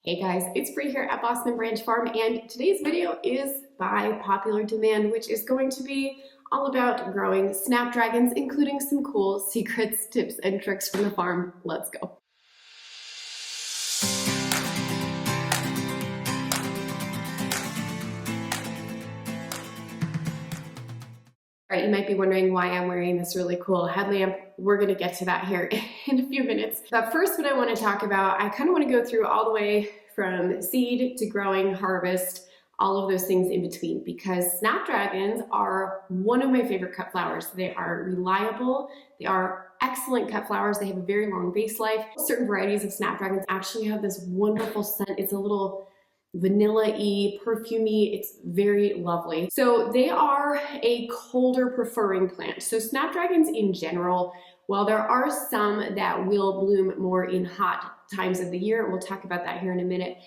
Hey guys, it's Bree here at Boston Branch Farm, and today's video is by popular demand, which is going to be all about growing snapdragons, including some cool secrets, tips, and tricks from the farm. Let's go. All right, you might be wondering why I'm wearing this really cool headlamp. We're gonna get to that here in a few minutes. But first, what I wanna talk about, I kind of wanna go through all the way from seed to growing, harvest, all of those things in between, because snapdragons are one of my favorite cut flowers. They are reliable, they are excellent cut flowers, they have a very long vase life. Certain varieties of snapdragons actually have this wonderful scent. It's a little vanilla-y, perfumey, it's very lovely. So they are a colder preferring plant. So snapdragons in general, while there are some that will bloom more in hot times of the year, we'll talk about that here in a minute,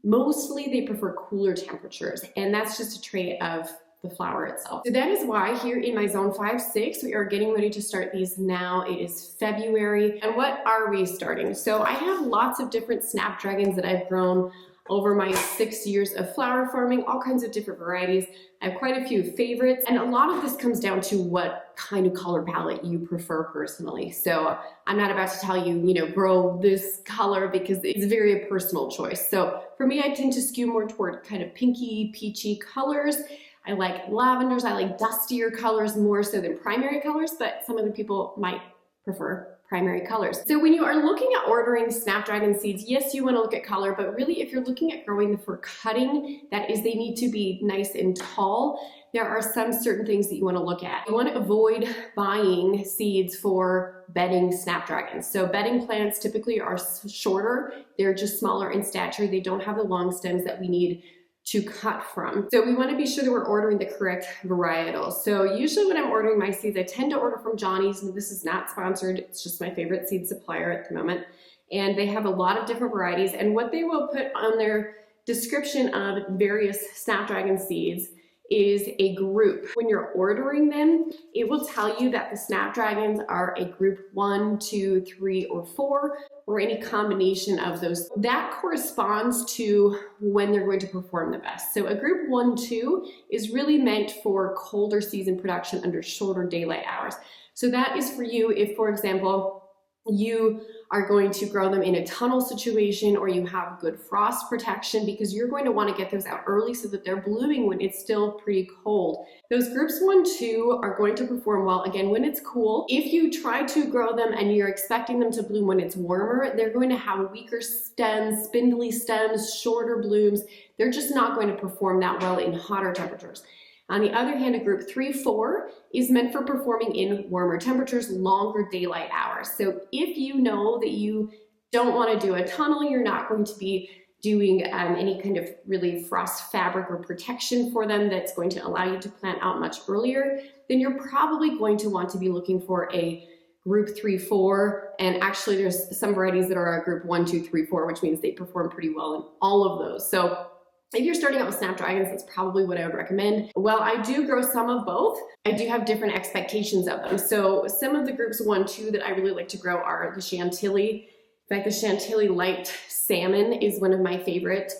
mostly they prefer cooler temperatures, and that's just a trait of the flower itself. So that is why here in my zone 5-6, we are getting ready to start these now. It is February, and what are we starting? So I have lots of different snapdragons that I've grown over my 6 years of flower farming, all kinds of different varieties. I have quite a few favorites, and a lot of this comes down to what kind of color palette you prefer personally. So I'm not about to tell you, grow this color, because it's very a personal choice. So for me, I tend to skew more toward kind of pinky, peachy colors. I like lavenders, I like dustier colors more so than primary colors, but some other people might prefer primary colors. So when you are looking at ordering snapdragon seeds, yes, you want to look at color, but really if you're looking at growing them for cutting, that is, they need to be nice and tall. There are some certain things that you want to look at. You want to avoid buying seeds for bedding snapdragons. So bedding plants typically are shorter, they're just smaller in stature, they don't have the long stems that we need to cut from. So we want to be sure that we're ordering the correct varietals. So usually when I'm ordering my seeds, I tend to order from Johnny's, and this is not sponsored, it's just my favorite seed supplier at the moment. And they have a lot of different varieties, and what they will put on their description of various snapdragon seeds is a group. When you're ordering them, it will tell you that the snapdragons are a group 1, 2, 3, or 4, or any combination of those. That corresponds to when they're going to perform the best. So a group 1, 2 is really meant for colder season production under shorter daylight hours. So that is for you if, for example, you are going to grow them in a tunnel situation, or you have good frost protection, because you're going to want to get those out early so that they're blooming when it's still pretty cold. Those groups 1, 2 are going to perform well, again, when it's cool. If you try to grow them and you're expecting them to bloom when it's warmer, they're going to have weaker stems, spindly stems, shorter blooms. They're just not going to perform that well in hotter temperatures. On the other hand, a group 3, 4 is meant for performing in warmer temperatures, longer daylight hours. So if you know that you don't want to do a tunnel, you're not going to be doing any kind of really frost fabric or protection for them that's going to allow you to plant out much earlier, then you're probably going to want to be looking for a group 3, 4, and actually there's some varieties that are a group 1, 2, 3, 4, which means they perform pretty well in all of those. So if you're starting out with snapdragons, that's probably what I would recommend. While I do grow some of both, I do have different expectations of them. So some of the groups 1, 2 that I really like to grow are the Chantilly. In fact, the Chantilly Light Salmon is one of my favorite.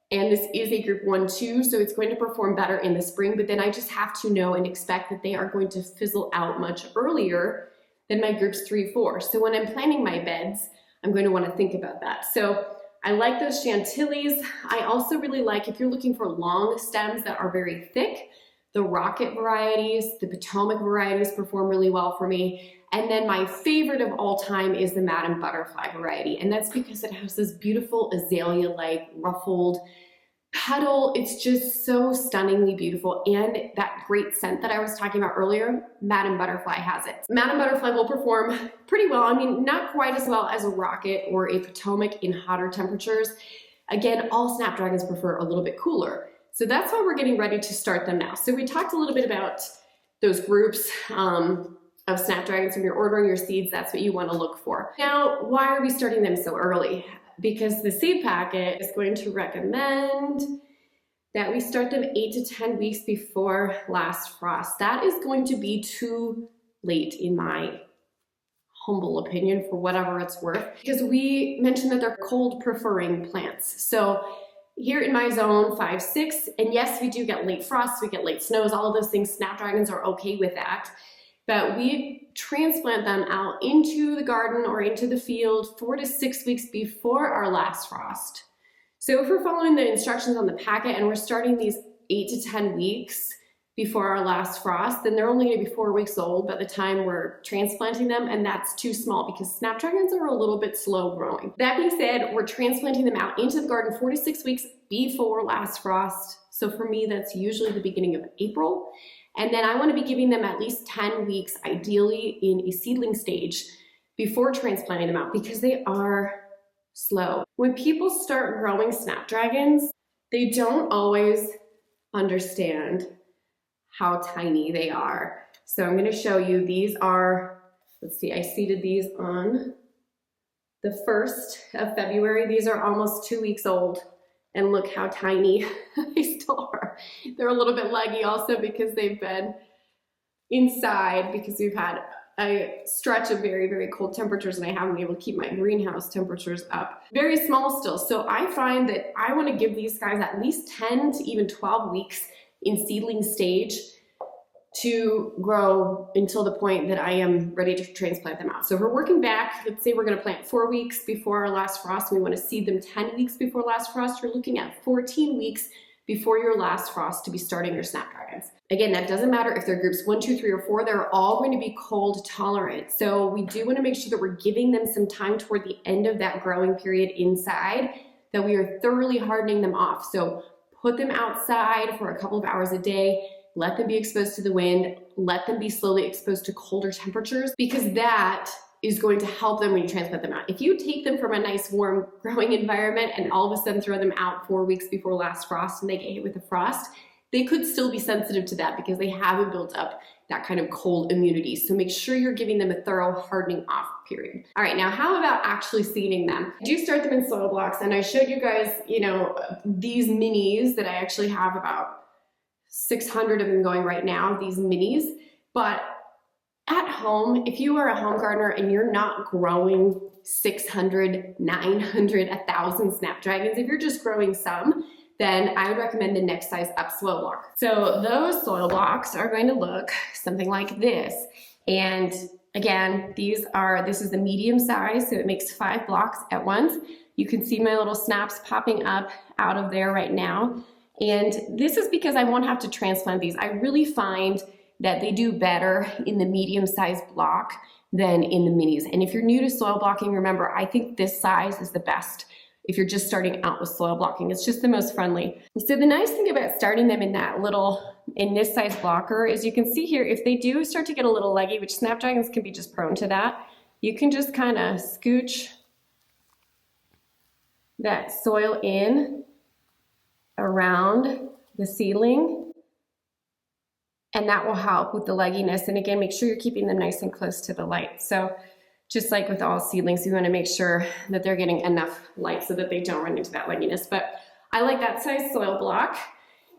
And this is a group 1, 2, so it's going to perform better in the spring, but then I just have to know and expect that they are going to fizzle out much earlier than my groups 3, 4. So when I'm planning my beds, I'm going to want to think about that. So I like those Chantillies. I also really like, if you're looking for long stems that are very thick, the Rocket varieties, the Potomac varieties perform really well for me. And then my favorite of all time is the Madame Butterfly variety. And that's because it has this beautiful azalea-like ruffled petal. It's just so stunningly beautiful. And that great scent that I was talking about earlier, Madame Butterfly has it. Madame Butterfly will perform pretty well. I mean, not quite as well as a Rocket or a Potomac in hotter temperatures. Again, all snapdragons prefer a little bit cooler. So that's why we're getting ready to start them now. So we talked a little bit about those groups of snapdragons. When you're ordering your seeds, that's what you want to look for. Now, why are we starting them so early? Because the seed packet is going to recommend that we start them 8 to 10 weeks before last frost. That is going to be too late in my humble opinion for whatever it's worth, because we mentioned that they're cold preferring plants. So here in my zone 5, 6, and yes, we do get late frosts, we get late snows, all of those things. Snapdragons are okay with that. But we transplant them out into the garden or into the field 4 to 6 weeks before our last frost. So if we're following the instructions on the packet and we're starting these 8 to 10 weeks before our last frost, then they're only going to be 4 weeks old by the time we're transplanting them, and that's too small because Snapdragons are a little bit slow growing. That being said, we're transplanting them out into the garden 4 to 6 weeks before last frost. So for me, that's usually the beginning of April. And then I want to be giving them at least 10 weeks, ideally in a seedling stage, before transplanting them out because they are slow. When people start growing Snapdragons, they don't always understand how tiny they are. So I'm going to show you, these are, let's see, I seeded these on the 1st of February. These are almost 2 weeks old, and look how tiny they still are. They're a little bit leggy also because they've been inside, because we've had a stretch of very, very cold temperatures and I haven't been able to keep my greenhouse temperatures up. Very small still. So I find that I want to give these guys at least 10 to even 12 weeks in seedling stage to grow until the point that I am ready to transplant them out. So if we're working back, let's say we're going to plant 4 weeks before our last frost, we want to seed them 10 weeks before last frost, you're looking at 14 weeks before your last frost to be starting your Snapdragons. Again, that doesn't matter if they're groups 1, 2, 3, or 4, they're all going to be cold tolerant. So we do want to make sure that we're giving them some time toward the end of that growing period inside, that we are thoroughly hardening them off. So put them outside for a couple of hours a day, let them be exposed to the wind, let them be slowly exposed to colder temperatures, because that is going to help them when you transplant them out. If you take them from a nice warm growing environment and all of a sudden throw them out 4 weeks before last frost and they get hit with a frost, they could still be sensitive to that because they haven't built up that kind of cold immunity. So make sure you're giving them a thorough hardening off period. All right, now how about actually seeding them? I do start them in soil blocks, and I showed you guys, these minis that I actually have about 600 of them going right now, these minis. But at home, if you are a home gardener and you're not growing 600, 900, 1,000 Snapdragons, if you're just growing some, then I would recommend the next size up soil block. So those soil blocks are going to look something like this. And again, this is the medium size, so it makes 5 blocks at once. You can see my little snaps popping up out of there right now. And this is because I won't have to transplant these. I really find that they do better in the medium-sized block than in the minis. And if you're new to soil blocking, remember, I think this size is the best if you're just starting out with soil blocking. It's just the most friendly. So the nice thing about starting them in this size blocker is you can see here, if they do start to get a little leggy, which Snapdragons can be just prone to that, you can just kind of scooch that soil in around the seedling, and that will help with the legginess. And again, make sure you're keeping them nice and close to the light. So just like with all seedlings, you want to make sure that they're getting enough light so that they don't run into that legginess. But I like that size soil block.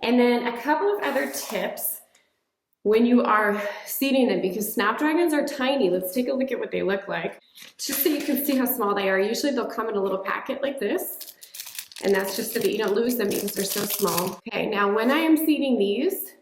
And then a couple of other tips when you are seeding them, because Snapdragons are tiny. Let's take a look at what they look like, just so you can see how small they are. Usually they'll come in a little packet like this. And that's just so that you don't lose them because they're so small. Okay, now when I am seeding these,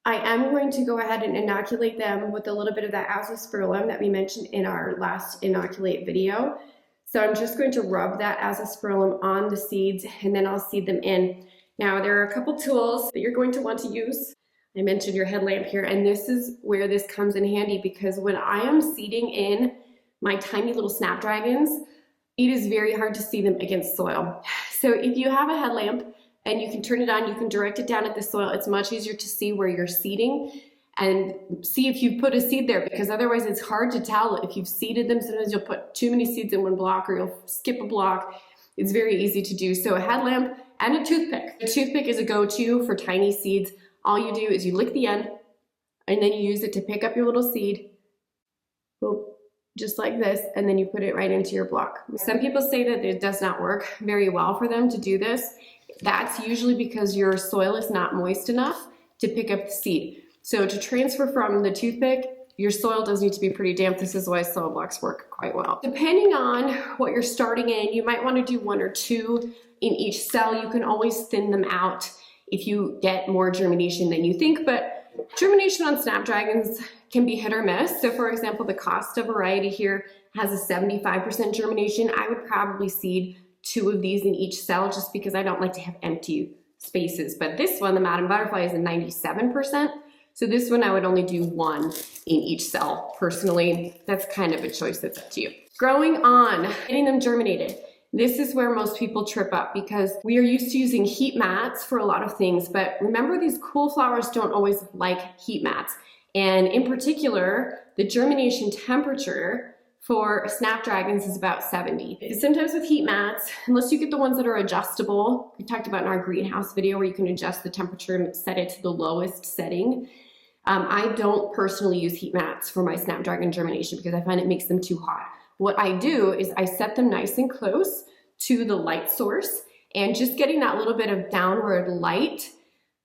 I am going to go ahead and inoculate them with a little bit of that azospirillum that we mentioned in our last inoculate video. So I'm just going to rub that azospirillum on the seeds and then I'll seed them in. Now there are a couple tools that you're going to want to use. I mentioned your headlamp here, and this is where this comes in handy, because when I am seeding in my tiny little Snapdragons, it is very hard to see them against soil. So if you have a headlamp and you can turn it on, you can direct it down at the soil, it's much easier to see where you're seeding and see if you put a seed there, because otherwise it's hard to tell if you've seeded them. Sometimes you'll put too many seeds in one block or you'll skip a block. It's very easy to do. So a headlamp and a toothpick. A toothpick is a go-to for tiny seeds. All you do is you lick the end and then you use it to pick up your little seed. Boop. Just like this, and then you put it right into your block. Some people say that it does not work very well for them to do this. That's usually because your soil is not moist enough to pick up the seed. So to transfer from the toothpick Your soil does need to be pretty damp. This is why soil blocks work quite well. Depending on what you're starting in, you might want to do 1 or 2 in each cell. You can always thin them out if you get more germination than you think, but germination on Snapdragons can be hit or miss. So for example, the Costa variety here has a 75% germination. I would probably seed 2 of these in each cell just because I don't like to have empty spaces. But this one, the Madame Butterfly, is a 97%. So this one I would only do 1 in each cell. Personally, that's kind of a choice that's up to you. Growing on, getting them germinated. This is where most people trip up because we are used to using heat mats for a lot of things, but remember these cool flowers don't always like heat mats. And in particular, the germination temperature for Snapdragons is about 70. Sometimes with heat mats, unless you get the ones that are adjustable, we talked about in our greenhouse video where you can adjust the temperature and set it to the lowest setting. I don't personally use heat mats for my Snapdragon germination because I find it makes them too hot. What I do is I set them nice and close to the light source, and just getting that little bit of downward light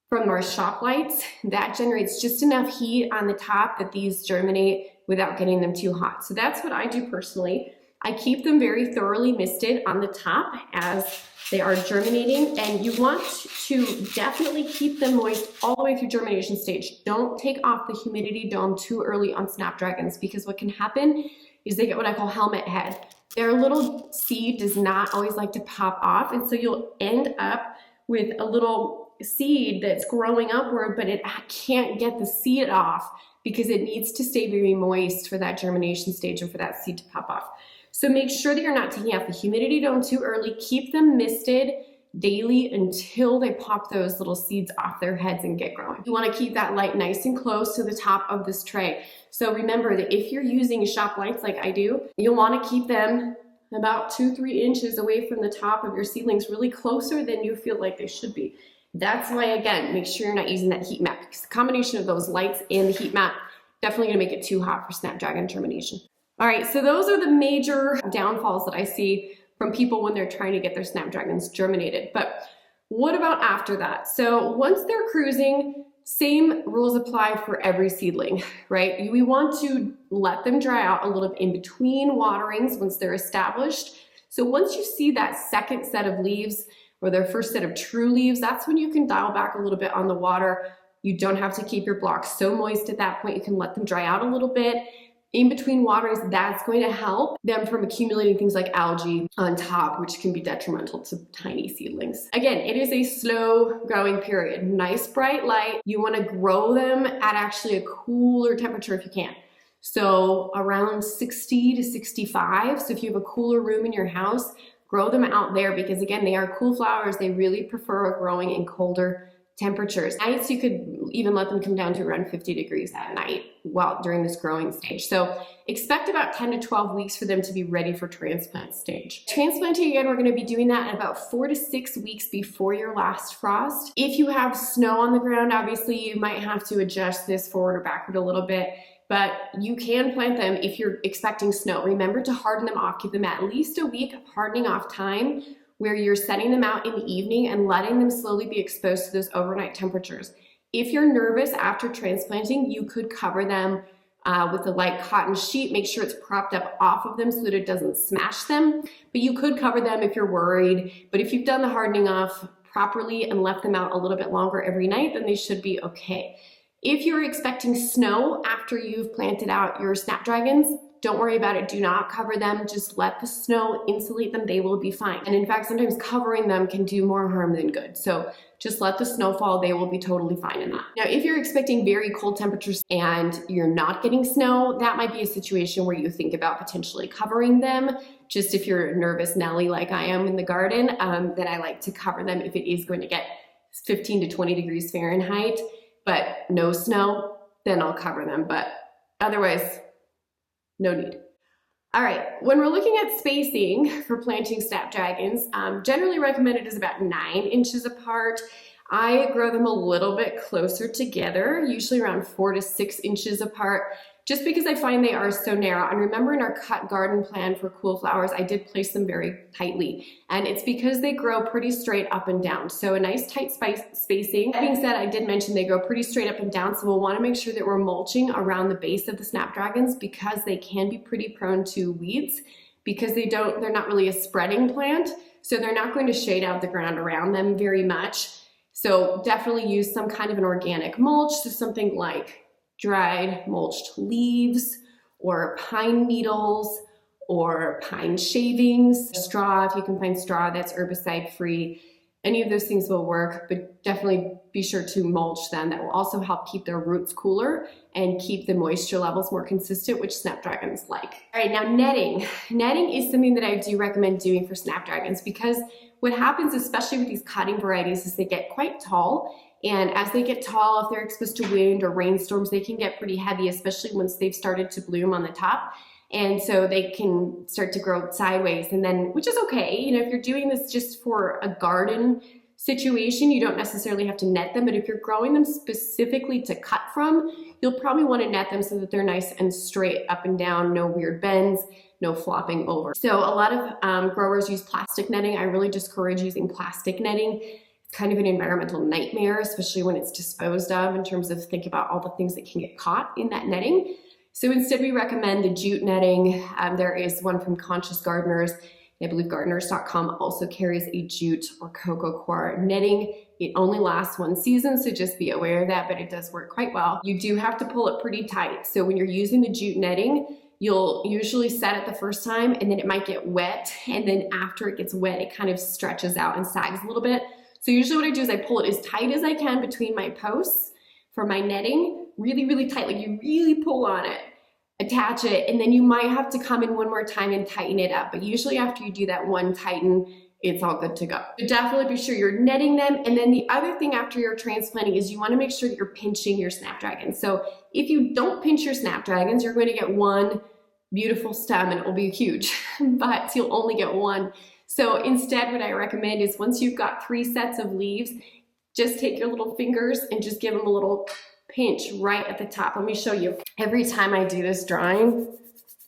from our shop lights, that generates just enough heat on the top that these germinate without getting them too hot. So that's what I do personally. I keep them very thoroughly misted on the top as they are germinating, and you want to definitely keep them moist all the way through germination stage. Don't take off the humidity dome too early on Snapdragons because what can happen is they get what I call helmet head. Their little seed does not always like to pop off, and so you'll end up with a little seed that's growing upward, but it can't get the seed off because it needs to stay very moist for that germination stage and for that seed to pop off. So make sure that you're not taking off the humidity dome too early. Keep them misted daily until they pop those little seeds off their heads and get growing. You want to keep that light nice and close to the top of this tray. So remember that if you're using shop lights like I do, you'll want to keep them about 2-3 inches away from the top of your seedlings, really closer than you feel like they should be. That's why, again, make sure you're not using that heat mat because the combination of those lights and the heat mat definitely going to make it too hot for Snapdragon germination. All right, so those are the major downfalls that I see from people when they're trying to get their Snapdragons germinated. But what about after that? So once they're cruising, same rules apply for every seedling, right? We want to let them dry out a little bit in between waterings once they're established. So once you see that second set of leaves or their first set of true leaves, that's when you can dial back a little bit on the water. You don't have to keep your blocks so moist at that point. You can let them dry out a little bit. In between waterings, that's going to help them from accumulating things like algae on top, which can be detrimental to tiny seedlings. Again, it is a slow growing period. Nice bright light. You want to grow them at actually a cooler temperature if you can. So around 60 to 65. So if you have a cooler room in your house, grow them out there because again, they are cool flowers. They really prefer growing in colder temperatures. Nights, you could even let them come down to around 50 degrees at night while during this growing stage. So expect about 10 to 12 weeks for them to be ready for transplant stage. Transplanting, again, we're going to be doing that at about 4 to 6 weeks before your last frost. If you have snow on the ground, obviously you might have to adjust this forward or backward a little bit, but you can plant them if you're expecting snow. Remember to harden them off. Give them at least a week of hardening off time where you're setting them out in the evening and letting them slowly be exposed to those overnight temperatures. If you're nervous after transplanting, you could cover them with a light cotton sheet. Make sure it's propped up off of them so that it doesn't smash them. But you could cover them if you're worried. But if you've done the hardening off properly and left them out a little bit longer every night, then they should be okay. If you're expecting snow after you've planted out your Snapdragons, don't worry about it. Do not cover them. Just let the snow insulate them. They will be fine. And in fact, sometimes covering them can do more harm than good. So just let the snow fall. They will be totally fine in that. Now, if you're expecting very cold temperatures and you're not getting snow, that might be a situation where you think about potentially covering them. Just if you're a nervous Nelly like I am in the garden, then I like to cover them if it is going to get 15 to 20 degrees Fahrenheit, but no snow, then I'll cover them. But otherwise, no need. All right, when we're looking at spacing for planting Snapdragons, generally recommended is about 9 inches apart. I grow them a little bit closer together, usually around 4 to 6 inches apart, just because I find they are so narrow. And remember, in our cut garden plan for cool flowers, I did place them very tightly, and it's because they grow pretty straight up and down. So a nice tight spacing. That being said, I did mention they grow pretty straight up and down, so we'll want to make sure that we're mulching around the base of the Snapdragons, because they can be pretty prone to weeds, because they're not really a spreading plant, so they're not going to shade out the ground around them very much. So definitely use some kind of an organic mulch, so something like dried mulched leaves or pine needles or pine shavings, straw, if you can find straw that's herbicide free. Any of those things will work, but definitely be sure to mulch them. That will also help keep their roots cooler and keep the moisture levels more consistent, which Snapdragons like. All right, now netting. Netting is something that I do recommend doing for Snapdragons, because what happens, especially with these cutting varieties, is they get quite tall. And as they get tall, if they're exposed to wind or rainstorms, they can get pretty heavy, especially once they've started to bloom on the top. And so they can start to grow sideways, and then, which is okay. You know, if you're doing this just for a garden situation, you don't necessarily have to net them, but if you're growing them specifically to cut from, you'll probably want to net them so that they're nice and straight up and down, no weird bends, no flopping over. So a lot of growers use plastic netting. I really discourage using plastic netting. It's kind of an environmental nightmare, especially when it's disposed of, in terms of think about all the things that can get caught in that netting. So instead, we recommend the jute netting. There is one from Conscious Gardeners. I believe gardeners.com also carries a jute or cocoa coir netting. It only lasts one season, so just be aware of that, but it does work quite well. You do have to pull it pretty tight. So when you're using the jute netting, you'll usually set it the first time, and then it might get wet. And then after it gets wet, it kind of stretches out and sags a little bit. So usually what I do is I pull it as tight as I can between my posts for my netting, really, really tight, like you really pull on it, attach it, and then you might have to come in one more time and tighten it up. But usually after you do that one tighten, it's all good to go. So definitely be sure you're netting them. And then the other thing after you're transplanting is you want to make sure that you're pinching your Snapdragons. So if you don't pinch your Snapdragons, you're going to get one beautiful stem and it will be huge, but you'll only get one. So instead, what I recommend is once you've got 3 sets of leaves, just take your little fingers and just give them a little pinch right at the top. Let me show you. Every time I do this drawing,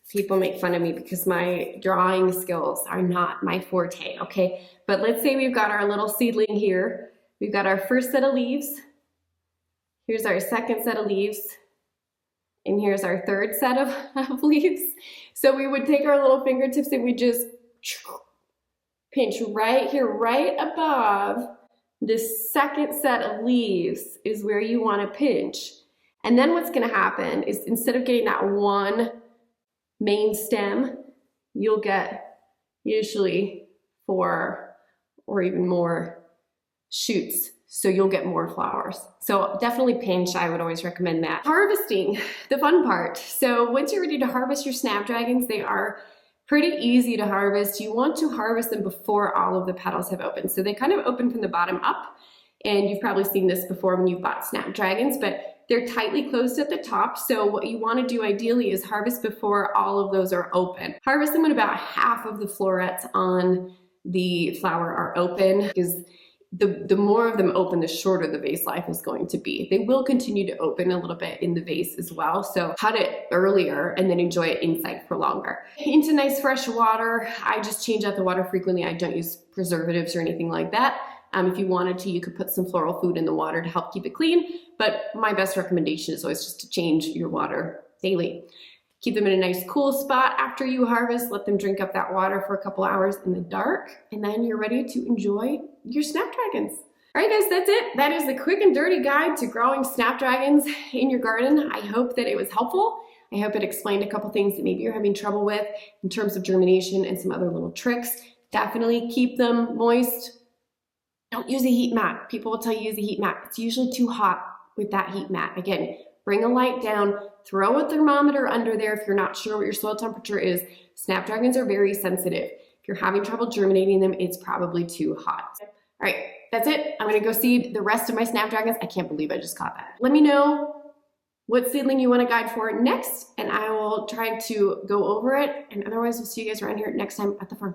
people make fun of me because my drawing skills are not my forte, okay? But let's say we've got our little seedling here. We've got our first set of leaves. Here's our second set of leaves. And here's our third set of leaves. So we would take our little fingertips and we just pinch right here, right above this second set of leaves is where you want to pinch. And then what's going to happen is instead of getting that one main stem, you'll get usually 4 or even more shoots. So you'll get more flowers. So definitely pinch, I would always recommend that. Harvesting, the fun part. So once you're ready to harvest your Snapdragons, they are pretty easy to harvest. You want to harvest them before all of the petals have opened. So they kind of open from the bottom up, and you've probably seen this before when you've bought Snapdragons, but they're tightly closed at the top. So what you want to do ideally is harvest before all of those are open. Harvest them when about half of the florets on the flower are open, because the more of them open, the shorter the vase life is going to be. They will continue to open a little bit in the vase as well. So cut it earlier and then enjoy it inside for longer. Into nice fresh water. I just change out the water frequently. I don't use preservatives or anything like that. If you wanted to, you could put some floral food in the water to help keep it clean. But my best recommendation is always just to change your water daily. Keep them in a nice cool spot after you harvest. Let them drink up that water for a couple hours in the dark, and then you're ready to enjoy your Snapdragons. All right, guys, that's it. That is the quick and dirty guide to growing Snapdragons in your garden. I hope that it was helpful. I hope it explained a couple things that maybe you're having trouble with in terms of germination and some other little tricks. Definitely keep them moist. Don't use a heat mat. People will tell you use a heat mat. It's usually too hot with that heat mat. Again, bring a light down, throw a thermometer under there if you're not sure what your soil temperature is. Snapdragons are very sensitive. If you're having trouble germinating them, it's probably too hot. All right, that's it. I'm gonna go seed the rest of my Snapdragons. I can't believe I just caught that. Let me know what seedling you want a guide for next, and I will try to go over it. And otherwise, we'll see you guys around here next time at the farm.